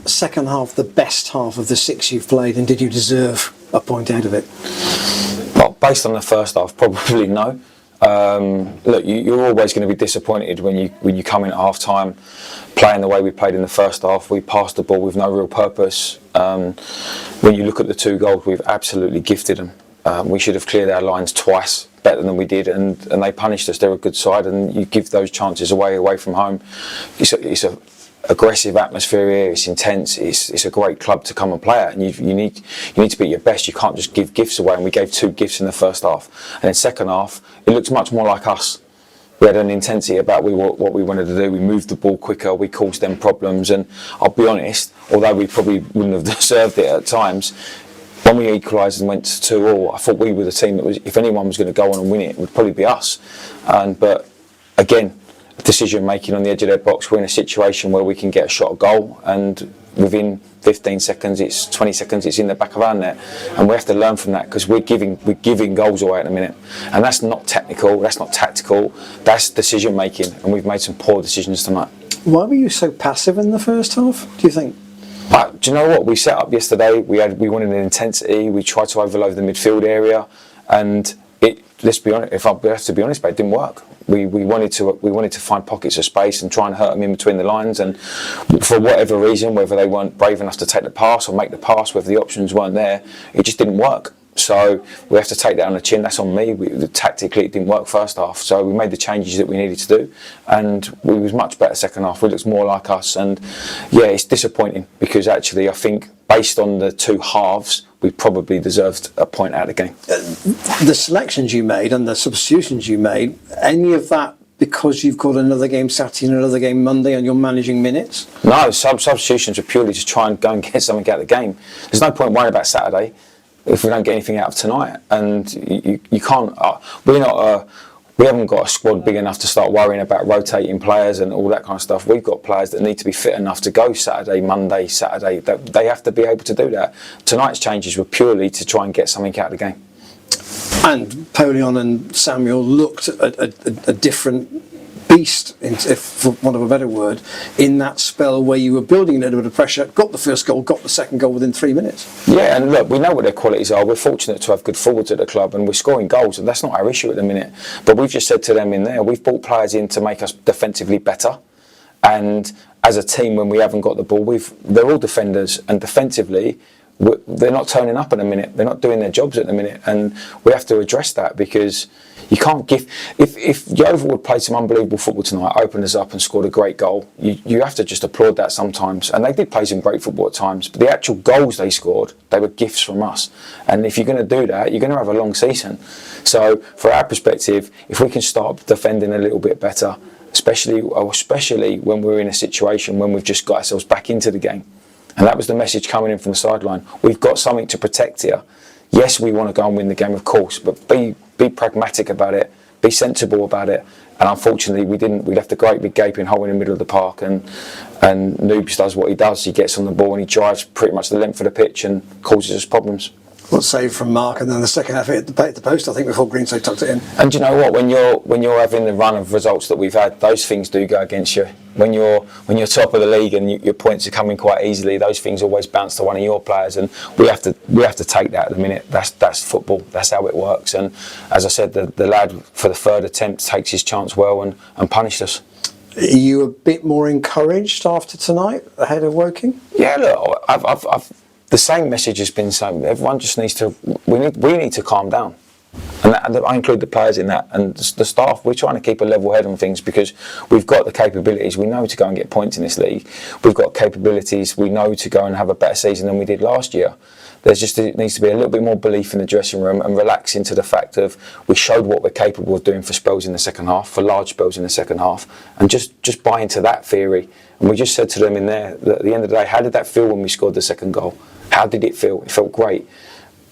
second half the best half of the 6 you've played, and did you deserve a point out of it? Well, based on the first half, probably no. Look, you're always going to be disappointed when you come in at half time playing the way we played in the first half. We passed the ball with no real purpose. When you look at the 2 goals, we've absolutely gifted them. We should have cleared our lines twice better than we did, and they punished us. They're a good side, and you give those chances away from home. It's a aggressive atmosphere here. It's intense. It's a great club to come and play at, and you need to be at your best. You can't just give gifts away, and we gave 2 gifts in the first half. And then second half, it looks much more like us. We had an intensity about what we wanted to do. We moved the ball quicker. We caused them problems, and I'll be honest, although we probably wouldn't have deserved it at times, when we equalised and went to 2-2, I thought we were the team that was, if anyone was going to go on and win it would probably be us. But again, decision making on the edge of their box. We're in a situation where we can get a shot at goal, and within 15 seconds, 20 seconds, it's in the back of our net, and we have to learn from that, because we're giving goals away at the minute, and that's not technical, that's not tactical, that's decision making, and we've made some poor decisions tonight. Why were you so passive in the first half, do you think? Do you know what? We set up yesterday. We wanted an intensity. We tried to overload the midfield area, and let's be honest. If I have to be honest, but it didn't work. We wanted to find pockets of space and try and hurt them in between the lines. And for whatever reason, whether they weren't brave enough to take the pass or make the pass, whether the options weren't there, it just didn't work. So we have to take that on the chin. That's on me. Tactically, it didn't work first half. So we made the changes that we needed to do, and we was much better second half. We looked more like us, and yeah, it's disappointing, because actually I think based on the 2 halves, we probably deserved a point out of the game. The selections you made and the substitutions you made, any of that because you've got another game Saturday and another game Monday and you're managing minutes? No, substitutions are purely to try and go and get something out of the game. There's no point worrying about Saturday if we don't get anything out of tonight, and you can't. We haven't got a squad big enough to start worrying about rotating players and all that kind of stuff. We've got players that need to be fit enough to go Saturday, Monday, Saturday. They have to be able to do that. Tonight's changes were purely to try and get something out of the game. And Polion and Samuel looked at a different beast, if for want of a better word, in that spell where you were building a little bit of pressure, got the first goal, got the second goal within 3 minutes. Yeah, and look, we know what their qualities are. We're fortunate to have good forwards at the club, and we're scoring goals, and that's not our issue at the minute. But we've just said to them in there, we've brought players in to make us defensively better, and as a team, when we haven't got the ball, they're all defenders, and defensively, they're not turning up at the minute. They're not doing their jobs at the minute, and we have to address that, because you can't give. If Yeovil would play some unbelievable football tonight, opened us up and scored a great goal, you have to just applaud that sometimes. And they did play some great football at times, but the actual goals they scored, they were gifts from us. And if you're going to do that, you're going to have a long season. So, for our perspective, if we can start defending a little bit better, especially when we're in a situation when we've just got ourselves back into the game. And that was the message coming in from the sideline. We've got something to protect here. Yes, we want to go and win the game, of course, but be pragmatic about it, be sensible about it. And unfortunately, we didn't. We left a great big gaping hole in the middle of the park, and Noobs does what he does. He gets on the ball and he drives pretty much the length of the pitch and causes us problems. Well, save from Mark, and then the second half hit the post, I think, before Greenside tucked it in. And do you know what? When you're having the run of results that we've had, those things do go against you. When you're top of the league and your points are coming quite easily, those things always bounce to one of your players, and we have to take that at the minute. That's football. That's how it works. And as I said, the lad for the third attempt takes his chance well and punished us. Are you a bit more encouraged after tonight ahead of Woking? Yeah, look, I've the same message has been saying. Everyone just needs to. We need to calm down, and I include the players in that, and the staff. We're trying to keep a level head on things, because we've got the capabilities. We know to go and get points in this league. We've got capabilities. We know to go and have a better season than we did last year. It needs to be a little bit more belief in the dressing room, and relax into the fact of we showed what we're capable of doing for spells in the second half, for large spells in the second half, and just buy into that theory. And we just said to them in there that at the end of the day, how did that feel when we scored the second goal? How did it feel? It felt great.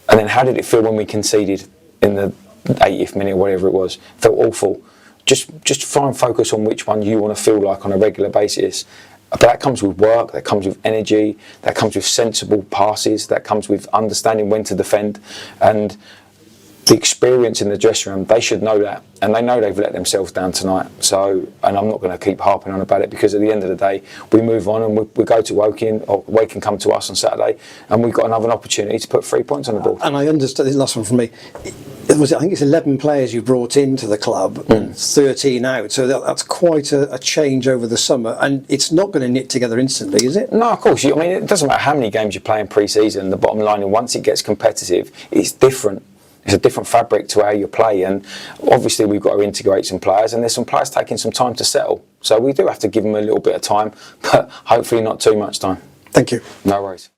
And then how did it feel when we conceded in the 80th minute, whatever it was? It felt awful. Just try and focus on which one you want to feel like on a regular basis. But that comes with work, that comes with energy, that comes with sensible passes, that comes with understanding when to defend. And the experience in the dressing room, they should know that, and they know they've let themselves down tonight. So, and I'm not going to keep harping on about it, because at the end of the day, we move on and we go to Woking, or Woking come to us on Saturday, and we've got another opportunity to put 3 points on the board. And I understand, this last one from me, I think it's 11 players you brought into the club and 13 out, so that's quite a change over the summer, and it's not going to knit together instantly, is it? No, of course. I mean, it doesn't matter how many games you play in pre-season. The bottom line is, once it gets competitive, it's different. It's a different fabric to how you play, and obviously we've got to integrate some players, and there's some players taking some time to settle. So we do have to give them a little bit of time, but hopefully not too much time. Thank you. No worries.